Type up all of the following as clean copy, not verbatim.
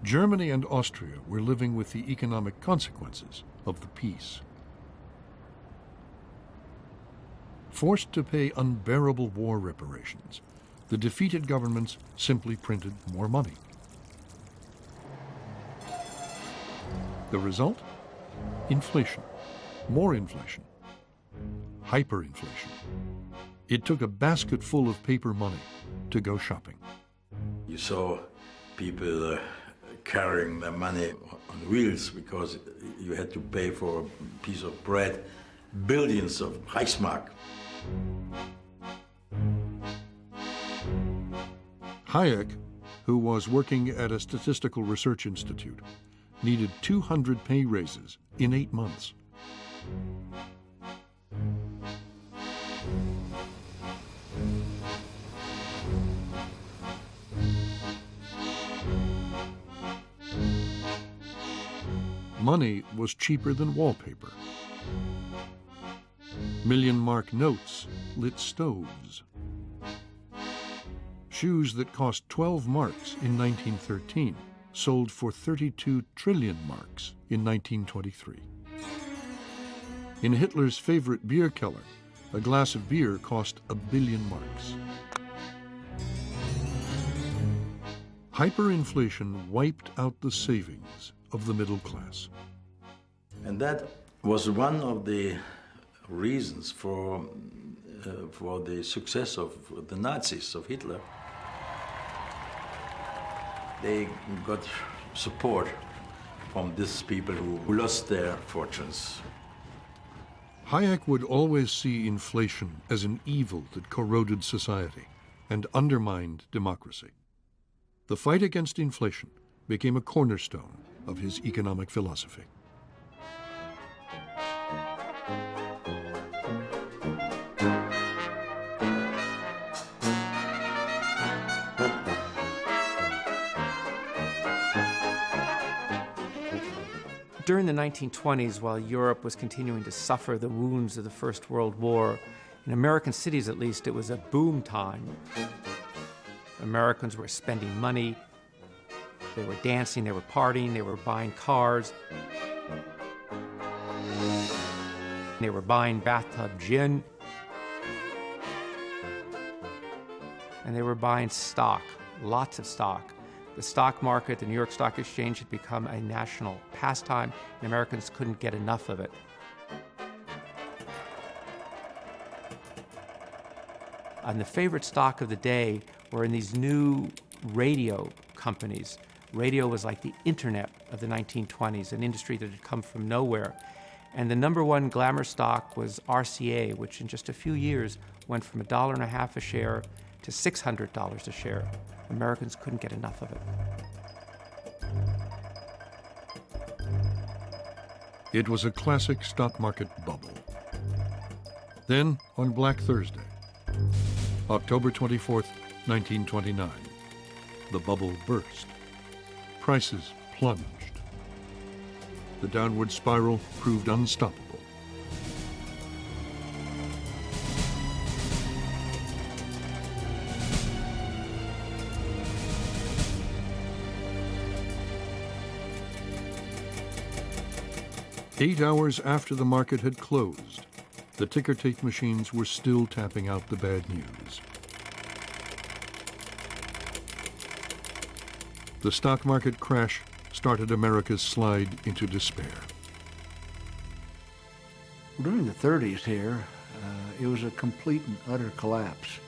Germany and Austria were living with the economic consequences of the peace. Forced to pay unbearable war reparations, the defeated governments simply printed more money. The result? Inflation. More inflation. Hyperinflation. It took a basket full of paper money to go shopping. You saw people carrying their money on wheels because you had to pay for a piece of bread billions of Reichsmark. Hayek, who was working at a statistical research institute, needed 200 pay raises in 8 months. Money was cheaper than wallpaper. Million-mark notes lit stoves. Shoes that cost 12 marks in 1913 sold for 32 trillion marks in 1923. In Hitler's favorite beer keller, a glass of beer cost 1 billion marks. Hyperinflation wiped out the savings of the middle class. And that was one of the reasons for the success of the Nazis, of Hitler. They got support from these people who lost their fortunes. Hayek would always see inflation as an evil that corroded society and undermined democracy. The fight against inflation became a cornerstone of his economic philosophy. During the 1920s, while Europe was continuing to suffer the wounds of the First World War, in American cities at least, it was a boom time. Americans were spending money, they were dancing, they were partying, they were buying cars. They were buying bathtub gin. And they were buying stock, lots of stock. The stock market, the New York Stock Exchange, had become a national pastime, and Americans couldn't get enough of it. And the favorite stock of the day were in these new radio companies. Radio was like the internet of the 1920s, an industry that had come from nowhere. And the number one glamour stock was RCA, which in just a few years went from $1.50 a share to $600 a share. Americans couldn't get enough of it. It was a classic stock market bubble. Then, on Black Thursday, October 24th, 1929, the bubble burst. Prices plunged. The downward spiral proved unstoppable. Eight hours after the market had closed, the ticker tape machines were still tapping out the bad news. The stock market crash started America's slide into despair. During the 30s here, it was a complete and utter collapse.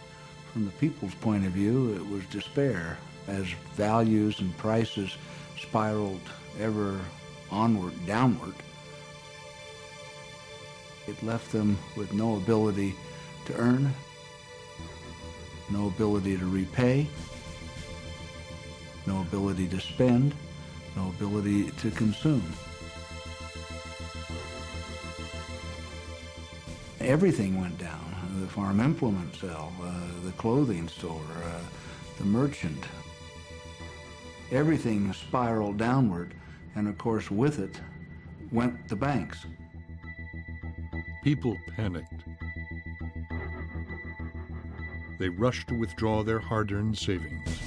From the people's point of view, it was despair as values and prices spiraled ever onward, downward. It left them with no ability to earn, no ability to repay, no ability to spend, no ability to consume. Everything went down. The farm implement sale, the clothing store, the merchant. Everything spiraled downward, and of course with it went the banks. People panicked. They rushed to withdraw their hard-earned savings.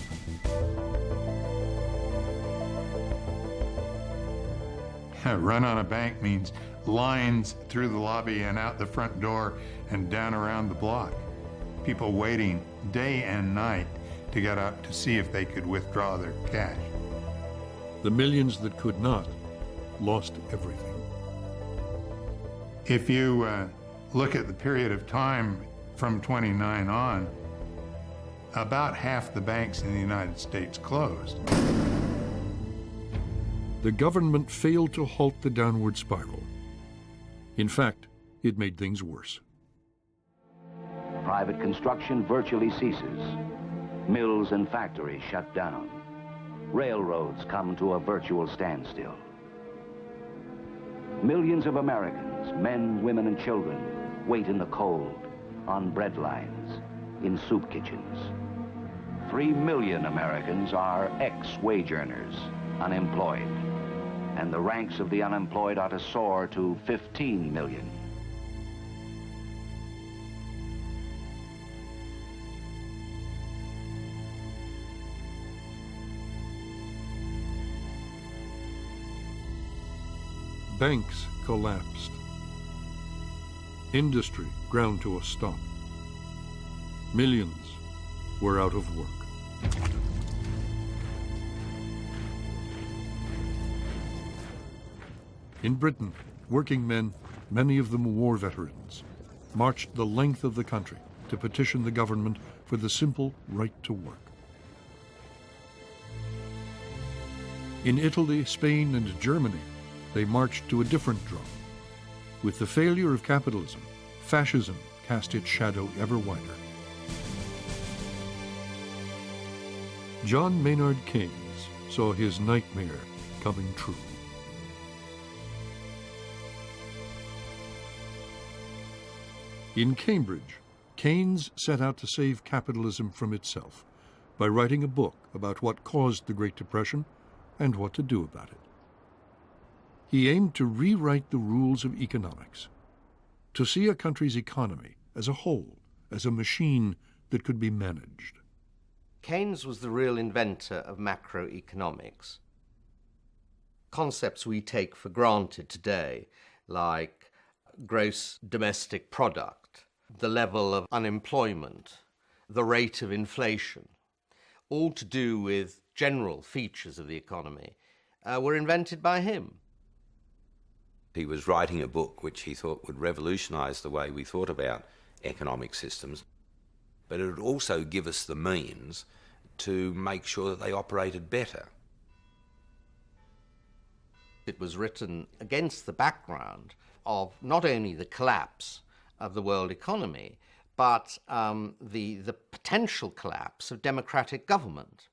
Run on a bank means lines through the lobby and out the front door and down around the block. People waiting day and night to get up to see if they could withdraw their cash. The millions that could not lost everything. If you look at the period of time from 29 on, about half the banks in the United States closed. The government failed to halt the downward spiral. In fact, it made things worse. Private construction virtually ceases. Mills and factories shut down. Railroads come to a virtual standstill. Millions of Americans, men, women, and children, wait in the cold, on bread lines, in soup kitchens. 3 million Americans are ex-wage earners, unemployed, and the ranks of the unemployed ought to soar to 15 million. Banks collapsed. Industry ground to a stop. Millions were out of work. In Britain, working men, many of them war veterans, marched the length of the country to petition the government for the simple right to work. In Italy, Spain, and Germany, they marched to a different drum. With the failure of capitalism, fascism cast its shadow ever wider. John Maynard Keynes saw his nightmare coming true. In Cambridge, Keynes set out to save capitalism from itself by writing a book about what caused the Great Depression and what to do about it. He aimed to rewrite the rules of economics, to see a country's economy as a whole, as a machine that could be managed. Keynes was the real inventor of macroeconomics. Concepts we take for granted today, like gross domestic product, the level of unemployment, the rate of inflation, all to do with general features of the economy, were invented by him. He was writing a book which he thought would revolutionize the way we thought about economic systems, but it would also give us the means to make sure that they operated better. It was written against the background of not only the collapse of the world economy, but the potential collapse of democratic government.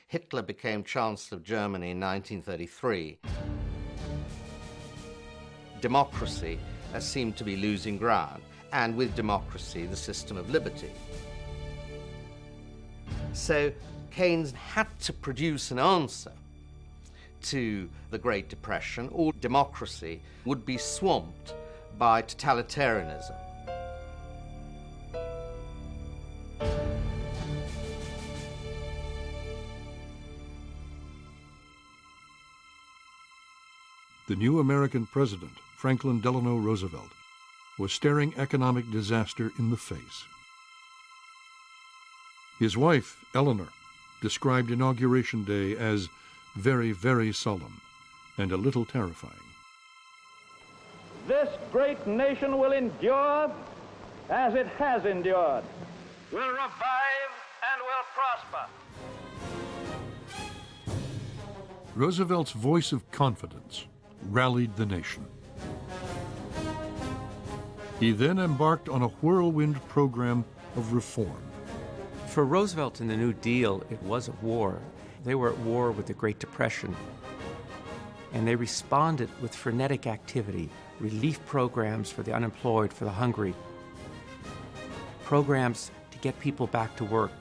Hitler became Chancellor of Germany in 1933. Democracy seemed to be losing ground, and with democracy, the system of liberty. So Keynes had to produce an answer to the Great Depression, or democracy would be swamped by totalitarianism. The new American president, Franklin Delano Roosevelt, was staring economic disaster in the face. His wife, Eleanor, described Inauguration Day as very, very solemn and a little terrifying. This great nation will endure as it has endured, will revive and will prosper. Roosevelt's voice of confidence rallied the nation. He then embarked on a whirlwind program of reform. For Roosevelt and the New Deal, it was a war. They were at war with the Great Depression, and they responded with frenetic activity, relief programs for the unemployed, for the hungry, programs to get people back to work.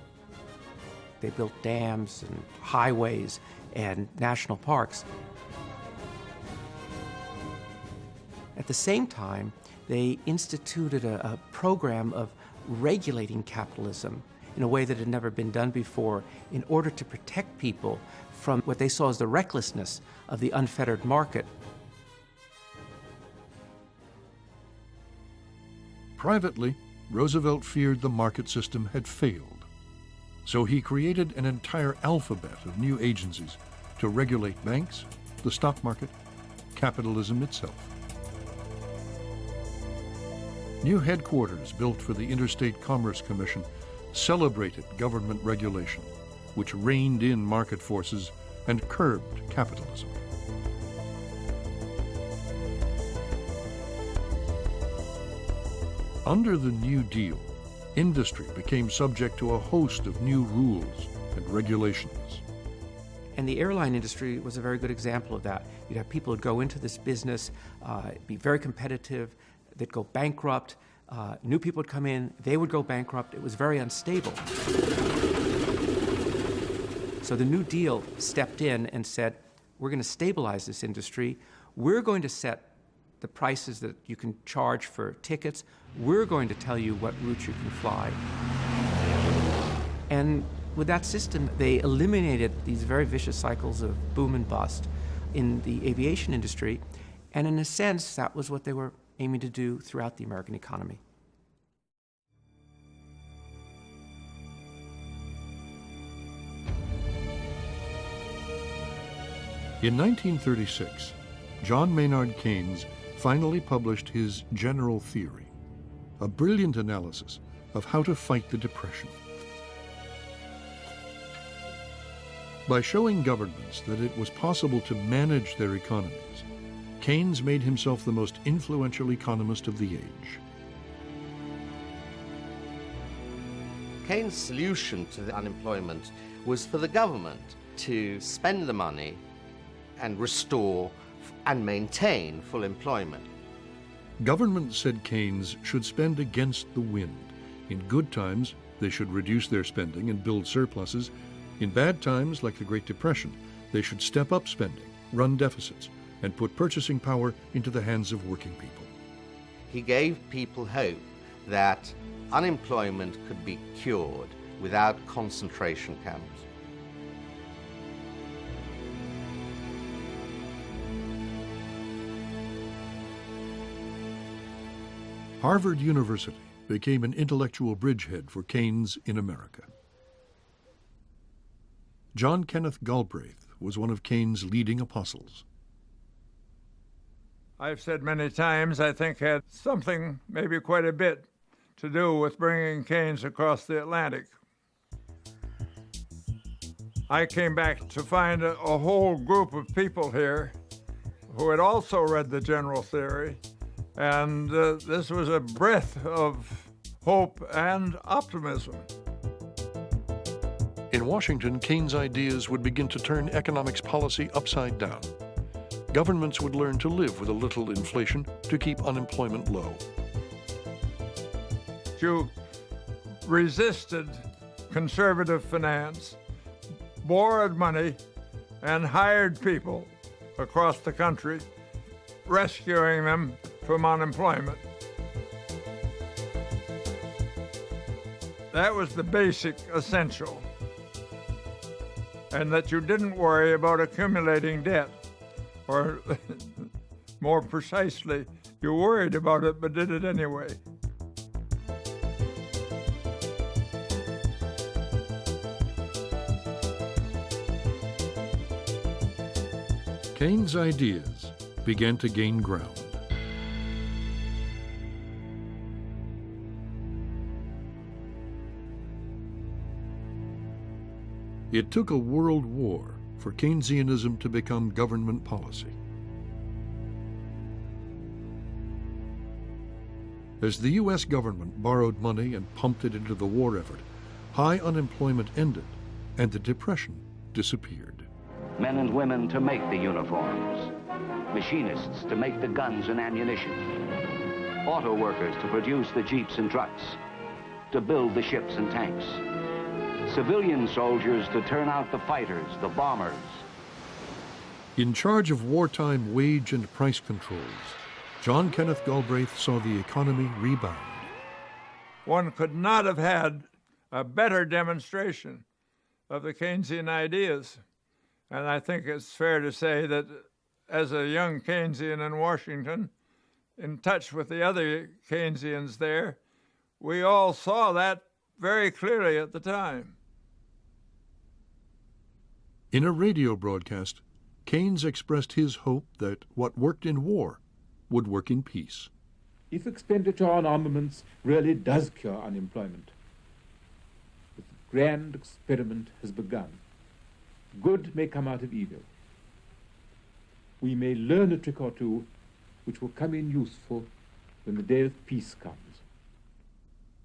They built dams and highways and national parks. At the same time, they instituted a program of regulating capitalism in a way that had never been done before in order to protect people from what they saw as the recklessness of the unfettered market. privately, Roosevelt feared the market system had failed. So he created an entire alphabet of new agencies to regulate banks, the stock market, capitalism itself. New headquarters built for the Interstate Commerce Commission celebrated government regulation, which reined in market forces and curbed capitalism. Under the New Deal, industry became subject to a host of new rules and regulations. And the airline industry was a very good example of that. You'd have people who'd go into this business, be very competitive, they'd go bankrupt, new people would come in, they would go bankrupt. It was very unstable. So the New Deal stepped in and said, we're going to stabilize this industry. We're going to set the prices that you can charge for tickets. We're going to tell you what routes you can fly. And with that system, they eliminated these very vicious cycles of boom and bust in the aviation industry. And in a sense, that was what they were aiming to do throughout the American economy. In 1936, John Maynard Keynes finally published his General Theory, a brilliant analysis of how to fight the Depression. By showing governments that it was possible to manage their economies, Keynes made himself the most influential economist of the age. Keynes' solution to the unemployment was for the government to spend the money and restore and maintain full employment. Government, said Keynes, should spend against the wind. In good times, they should reduce their spending and build surpluses. In bad times, like the Great Depression, they should step up spending, run deficits, and put purchasing power into the hands of working people. He gave people hope that unemployment could be cured without concentration camps. Harvard University became an intellectual bridgehead for Keynes in America. John Kenneth Galbraith was one of Keynes' leading apostles. I've said many times, I think had something, maybe quite a bit, to do with bringing Keynes across the Atlantic. I came back to find a whole group of people here who had also read the General Theory, and this was a breath of hope and optimism. In Washington, Keynes' ideas would begin to turn economics policy upside down. Governments would learn to live with a little inflation to keep unemployment low. You resisted conservative finance, borrowed money, and hired people across the country, rescuing them from unemployment. That was the basic essential. And that you didn't worry about accumulating debt, or more precisely, you worried about it but did it anyway. Keynes' ideas began to gain ground. It took a world war for Keynesianism to become government policy. As the U.S. government borrowed money and pumped it into the war effort, high unemployment ended and the Depression disappeared. Men and women to make the uniforms, machinists to make the guns and ammunition, auto workers to produce the jeeps and trucks, to build the ships and tanks, civilian soldiers to turn out the fighters, the bombers. In charge of wartime wage and price controls, John Kenneth Galbraith saw the economy rebound. One could not have had a better demonstration of the Keynesian ideas. And I think it's fair to say that as a young Keynesian in Washington, in touch with the other Keynesians there, we all saw that very clearly at the time. In a radio broadcast, Keynes expressed his hope that what worked in war would work in peace. If expenditure on armaments really does cure unemployment, the grand experiment has begun. Good may come out of evil. We may learn a trick or two which will come in useful when the day of peace comes.